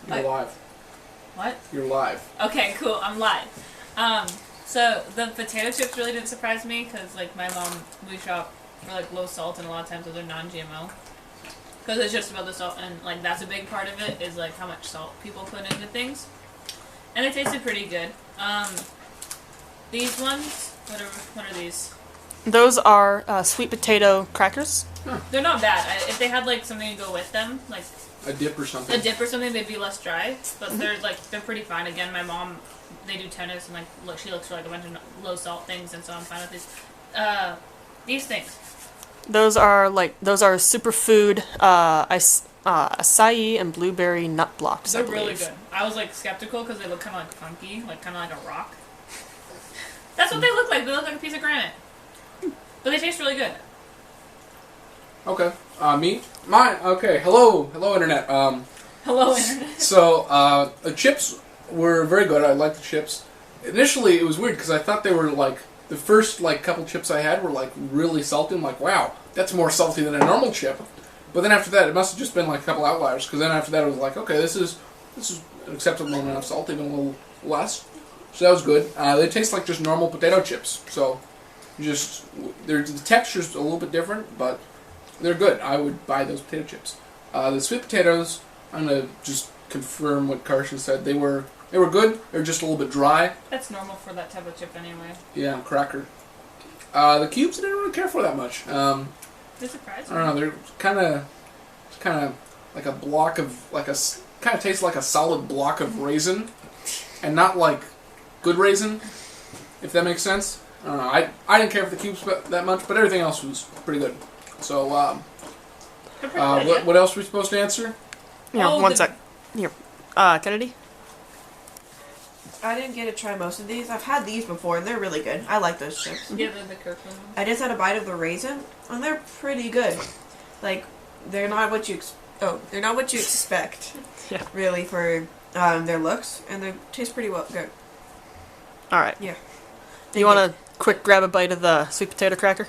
You're live. What? You're live. Okay, cool. I'm live. So the potato chips really didn't surprise me because, like, my mom, we shop for, like, low salt, and a lot of times those are non-GMO. Because it's just about the salt, and, like, that's a big part of it, is, like, how much salt people put into things. And it tasted pretty good. These ones, what are these? Those are sweet potato crackers. Huh. They're not bad. If they had, like, something to go with them, like... A dip or something. They'd be less dry. But they're pretty fine. Again, my mom, they do tennis, and, like, she looks for, like, a bunch of low salt things, and so I'm fine with these things. Those are superfood acai and blueberry nut blocks. They're really good. I was, like, skeptical because they look kind of, like, funky, like, kind of like a rock. That's what they look like. They look like a piece of granite. But they taste really good. Okay. Me? Mine? Okay. Hello, Internet. Hello, Internet. So, the chips were very good. I liked the chips. Initially, it was weird because I thought they were, like, the first, like, couple chips I had were, like, really salty. I'm like, wow, that's more salty than a normal chip. But then after that, it must have just been, like, a couple outliers. Because then after that, I was like, okay, this is an acceptable amount of salt, even a little less. So that was good. They taste like just normal potato chips. So, the texture's a little bit different, but they're good. I would buy those potato chips. The sweet potatoes, I'm going to just confirm what Carson said. They were good. They were just a little bit dry. That's normal for that type of chip anyway. Yeah, cracker. The cubes I didn't really care for that much. They surprised me. I don't know. They're kind of like a block of kind of tastes like a solid block of raisin, and not like good raisin, if that makes sense. I don't know. I didn't care for the cubes that much, but everything else was pretty good. So, what else are we supposed to answer? Yeah, one sec. Here, Kennedy. I didn't get to try most of these. I've had these before, and they're really good. I like those chips. Yeah, the Carson. I just had a bite of the raisin, and they're pretty good. Like, they're not what you expect. Yeah. Really, for their looks, and they taste pretty good. All right. Yeah. You want to quick grab a bite of the sweet potato cracker?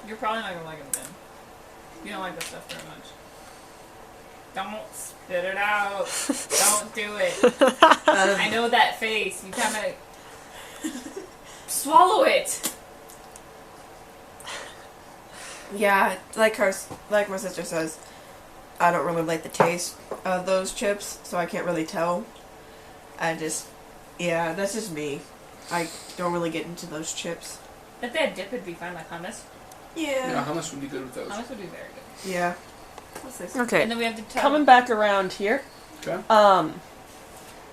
You're probably not gonna like them then. You don't like that stuff very much. Don't spit it out. Don't do it. I know that face. You kind of swallow it. Yeah, like my sister says, I don't really like the taste of those chips, so I can't really tell. That's just me. I don't really get into those chips. If they had dip, it'd be fine, like hummus. Yeah, hummus would be good with those. Hummus would be very good. Yeah. Okay. And then we have to tell Coming back around here. Okay.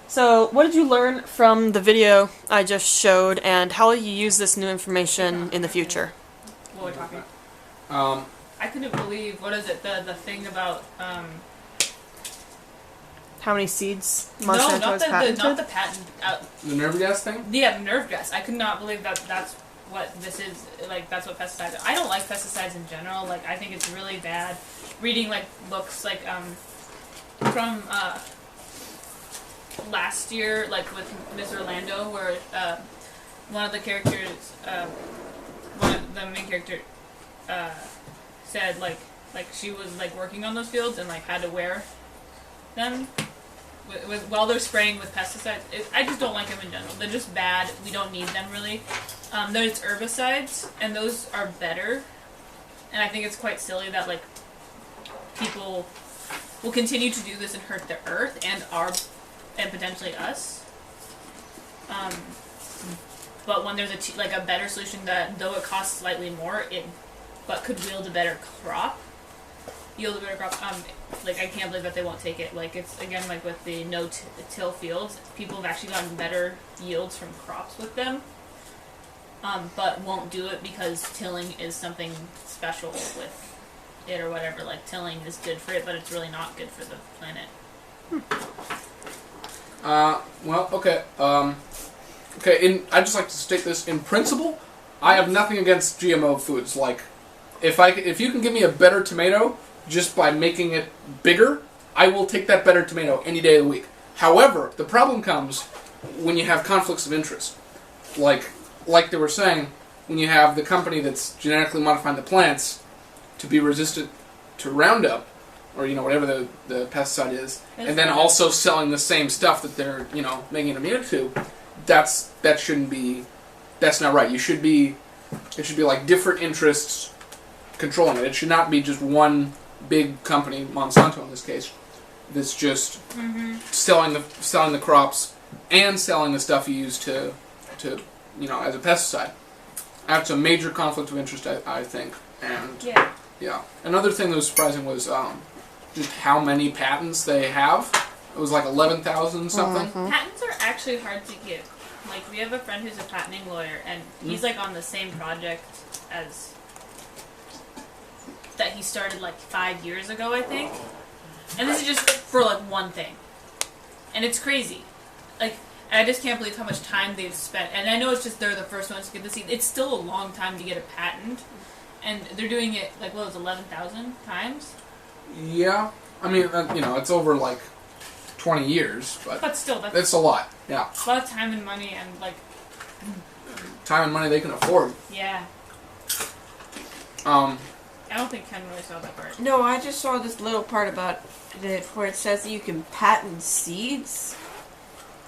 So what did you learn from the video I just showed, and how will you use this new information in the future? What we're talking. I I couldn't believe, what is it, the thing about, How many seeds no, Monsanto not has patented? not the patent, the nerve gas thing? yeah, nerve gas. I could not believe that's what this is, like, that's what pesticides are. I don't like pesticides in general, like, I think it's really bad. Reading, like, books, like, from, last year, like, with Miss Orlando, where, one of the characters, one of the main character, said, like she was, like, working on those fields and, like, had to wear them while they're spraying with pesticides. I just don't like them in general. They're just bad. We don't need them, really. There's herbicides, and those are better. And I think it's quite silly that, like, people will continue to do this and hurt the earth and potentially us. But when there's a better solution that, though it costs slightly more, but could yield a better crop. Like, I can't believe that they won't take it. Like, it's, again, like with the no-till fields, people have actually gotten better yields from crops with them, but won't do it because tilling is something special with it or whatever. Like, tilling is good for it, but it's really not good for the planet. Well, okay. Okay, I'd just like to state this. In principle, I have nothing against GMO foods. Like, if you can give me a better tomato just by making it bigger, I will take that better tomato any day of the week. However, the problem comes when you have conflicts of interest. Like they were saying, when you have the company that's genetically modifying the plants to be resistant to Roundup, or whatever the pesticide is, and then also selling the same stuff that they're making immune to, that shouldn't be. That's not right. It should be like different interests controlling it. It should not be just one big company, Monsanto in this case, that's just selling the crops and selling the stuff you use to as a pesticide. That's a major conflict of interest, I think. And yeah. Another thing that was surprising was just how many patents they have. It was like 11,000 something. Patents are actually hard to get. Like, we have a friend who's a patenting lawyer, and he's like on the same project as that he started like 5 years ago, I think. And this is just for like one thing, and it's crazy. Like, I just can't believe how much time they've spent. And I know it's just they're the first ones to get the seed. It's still a long time to get a patent, and they're doing it like 11,000 times. Yeah, I mean it's over like 20 years, but still, that's a lot. Yeah, a lot of time and money, and like time and money they can afford. Yeah. I don't think Ken really saw that part. No, I just saw this little part about it where it says that you can patent seeds.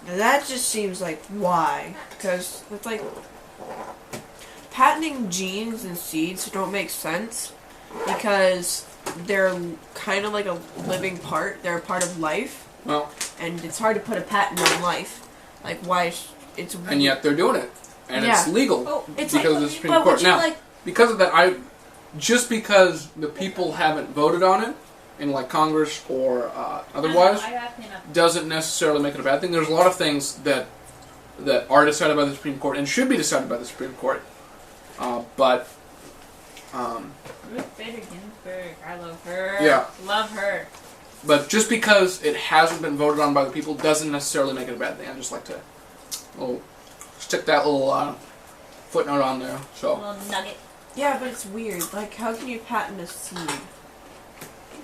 That just seems like why? Because it's like patenting genes and seeds don't make sense because they're kind of like a living part. They're a part of life. Well, and it's hard to put a patent on life. Like why? It's and yet they're doing it, and it's legal it's because of the Supreme Court. Now, because of that, just because the people haven't voted on it in like Congress or otherwise, doesn't necessarily make it a bad thing. There's a lot of things that are decided by the Supreme Court and should be decided by the Supreme Court, but Ruth Bader Ginsburg, I love her. Yeah, love her. But just because it hasn't been voted on by the people doesn't necessarily make it a bad thing. I just like to stick that little footnote on there. So. A little nugget. Yeah, but it's weird. Like, how can you patent a seed?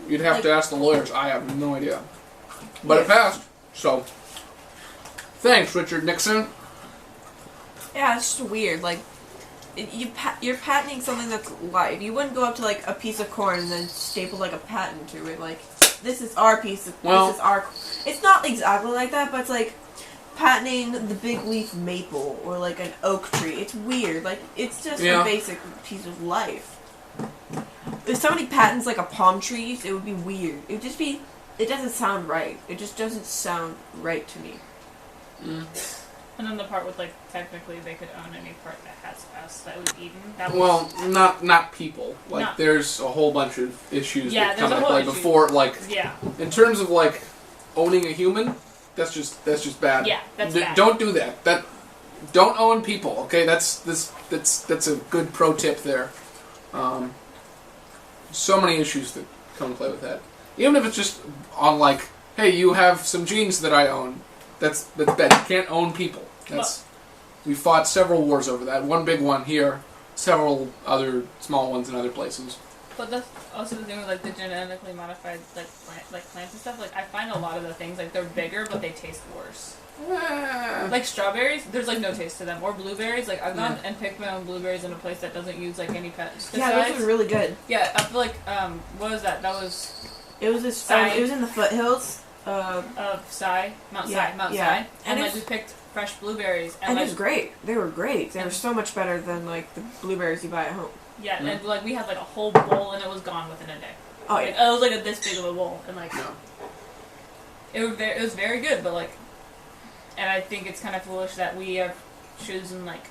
You'd have to ask the lawyers. I have no idea. But it passed. So. Thanks, Richard Nixon. Yeah, it's just weird. Like, you're patenting something that's live. You wouldn't go up to like a piece of corn and then staple like a patent to it. Like, this is our piece of. This is our. It's not exactly like that, but it's like patenting the big leaf maple or like an oak tree. It's weird. Like, it's just a basic piece of life. If somebody patents like a palm tree, it would be weird. It would just be. It doesn't sound right. It just doesn't sound right to me. Mm. And then the part with like technically they could own any part that has us that we've eaten. Not people. Like there's a whole bunch of issues that come into play before. Like in terms of like owning a human, that's just bad. Yeah, that's bad. Don't do that. Don't own people. Okay, that's a good pro tip there. So many issues that come into play with that. Even if it's just on like, hey, you have some genes that I own. That's bad. You can't own people. We fought several wars over that. One big one here, several other small ones in other places. But that's also the thing with like the genetically modified like plants and stuff. Like I find a lot of the things like they're bigger but they taste worse. Like strawberries, there's like no taste to them. Or blueberries, like I've gone and picked my own blueberries in a place that doesn't use like any pesticides. Yeah, those are really good. Yeah, I feel like what was that? That was. It was this. It was in the foothills. Of Mount Sai. And like we picked fresh blueberries. And it was great. They were great. They were so much better than like the blueberries you buy at home. Yeah, and like we had like a whole bowl and it was gone within a day. Oh yeah. Like, it was like this big of a bowl and like it was very good, but like, and I think it's kind of foolish that we have chosen like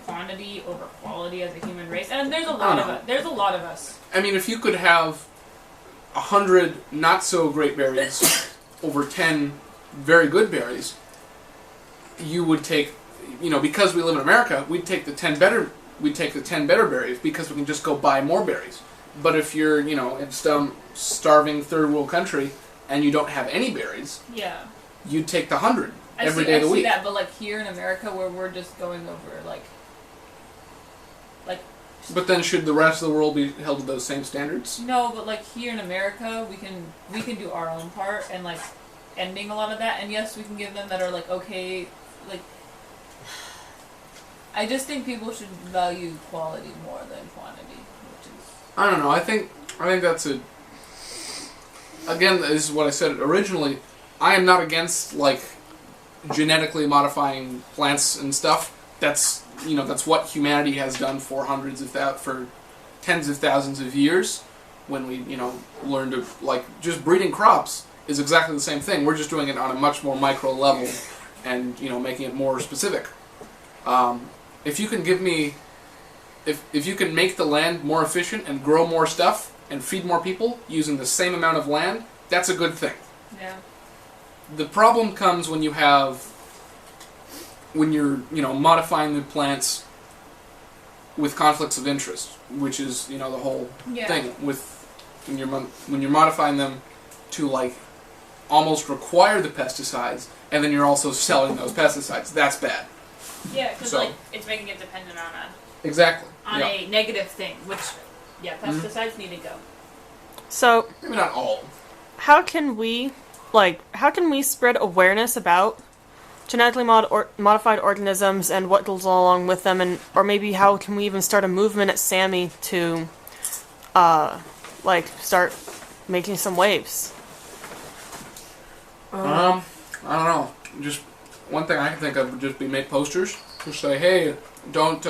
quantity over quality as a human race. And there's a lot of us. There's a lot of us. I mean, if you could have 100 not so great berries over 10 very good berries, you would take, because we live in America, we'd take the 10 better berries because we can just go buy more berries. But if you're, in some starving third world country and you don't have any berries, you'd take the 100 every day of the week. I see that, but like here in America where we're just going over like. But then should the rest of the world be held to those same standards? No, but like here in America, we can do our own part and like ending a lot of that. And yes, we can give them that are like okay, like. I just think people should value quality more than quantity, which is. I don't know. I think that's again, this is what I said originally. I am not against like genetically modifying plants and stuff. That's that's what humanity has done for for tens of thousands of years. When we learned to like just breeding crops is exactly the same thing. We're just doing it on a much more micro level, and making it more specific. If you can give me, if you can make the land more efficient and grow more stuff and feed more people using the same amount of land, that's a good thing. Yeah. The problem comes when you're modifying the plants with conflicts of interest, which is the whole thing with when you're modifying them to like almost require the pesticides, and then you're also selling those pesticides. That's bad. Yeah, because it's making it dependent on a negative thing, which pesticides need to go. So maybe not all. How can we spread awareness about genetically modified organisms and what goes along with them, or maybe how can we even start a movement at Sammy to start making some waves? I don't know. Just one thing I can think of would just be make posters. Just say, hey, don't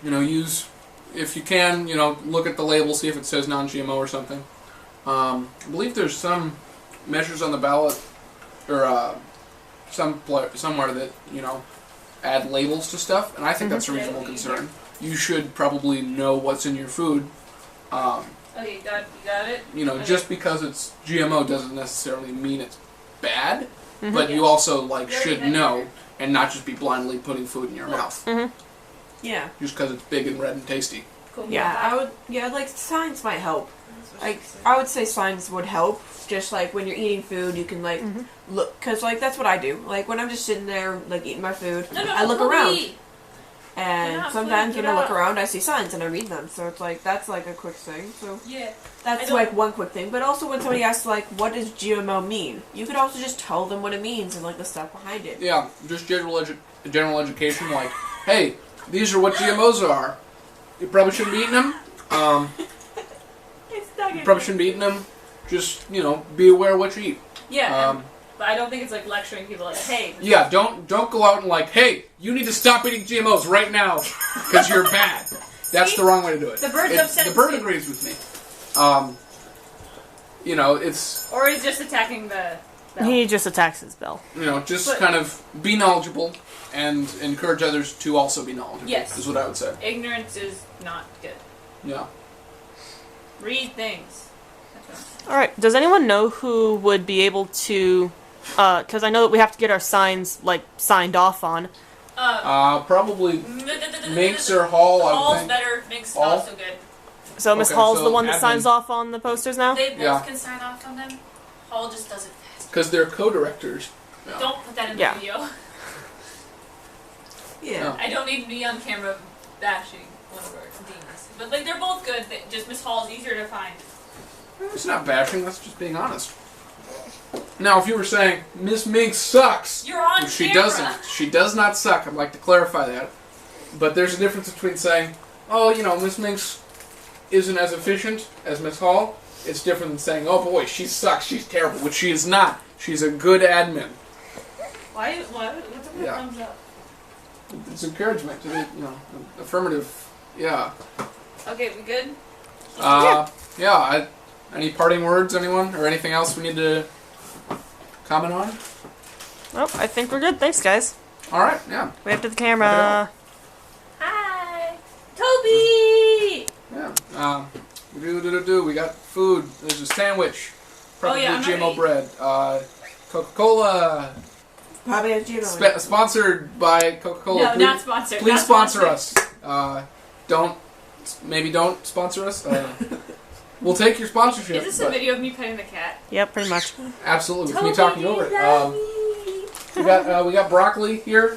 use, if you can, look at the label, see if it says non-GMO or something. I believe there's some measures on the ballot, or somewhere that add labels to stuff, and I think that's a reasonable concern. You should probably know what's in your food. Okay, you got it. Just because it's GMO doesn't necessarily mean it's bad, but you also should know and not just be blindly putting food in your mouth. Yeah. Just because it's big and red and tasty. Cool. Yeah, I would. Yeah, signs might help. I would say signs would help. Just when you're eating food, you can look, because that's what I do. When I'm just sitting there eating my food, I look around, and sometimes when I look around, I see signs and I read them. So it's that's a quick thing. So yeah, that's one quick thing. But also when somebody asks what does GMO mean, you could also just tell them what it means and the stuff behind it. Yeah, just general education. Hey, these are what GMOs are. You probably shouldn't be eating them. You probably shouldn't be eating them. Just be aware of what you eat. Yeah, but I don't think it's lecturing people hey. Yeah, don't go out and hey, you need to stop eating GMOs right now because you're bad. That's the wrong way to do it. The bird's upset. The bird agrees with me. It's... Or he's just attacking the bell. He just attacks his bell. Kind of be knowledgeable and encourage others to also be knowledgeable. Yes. Is what I would say. Ignorance is not good. Yeah. Read things. Alright, does anyone know who would be able to, because I know that we have to get our signs, signed off on. Probably Minx or Hall, I would Hall's think. better, Minx not so good. So Miss Hall's the one that signs off on the posters now? They both can sign off on them. Hall just does it fast. Because they're co-directors. Yeah. Don't put that in the video. Yeah. I don't need me on camera bashing one of our deans. But they're both good, just Miss Hall's easier to find. It's not bashing, that's just being honest. Now, if you were saying, Miss Minx sucks, you're on she camera. doesn't. She does not suck. I'd like to clarify that. But there's a difference between saying, oh, Miss Minx isn't as efficient as Miss Hall. It's different than saying, oh boy, she sucks, she's terrible, which she is not. She's a good admin. Why? What's up with thumbs up? It's encouragement. Affirmative. Yeah. Okay, we good? Yeah. Any parting words, anyone? Or anything else we need to comment on? Nope, I think we're good. Thanks, guys. Alright, yeah. Wave to the camera. Hi! Toby! Yeah. We got food. There's a sandwich. Probably GMO bread. Coca-Cola. Probably has GMO. Sponsored by Coca-Cola. No, not sponsored. Please not sponsor sponsored. us. Don't sponsor us. We'll take your sponsorship. Is this a video of me petting the cat? Yep, pretty much. Absolutely, with me talking over it. We got broccoli here.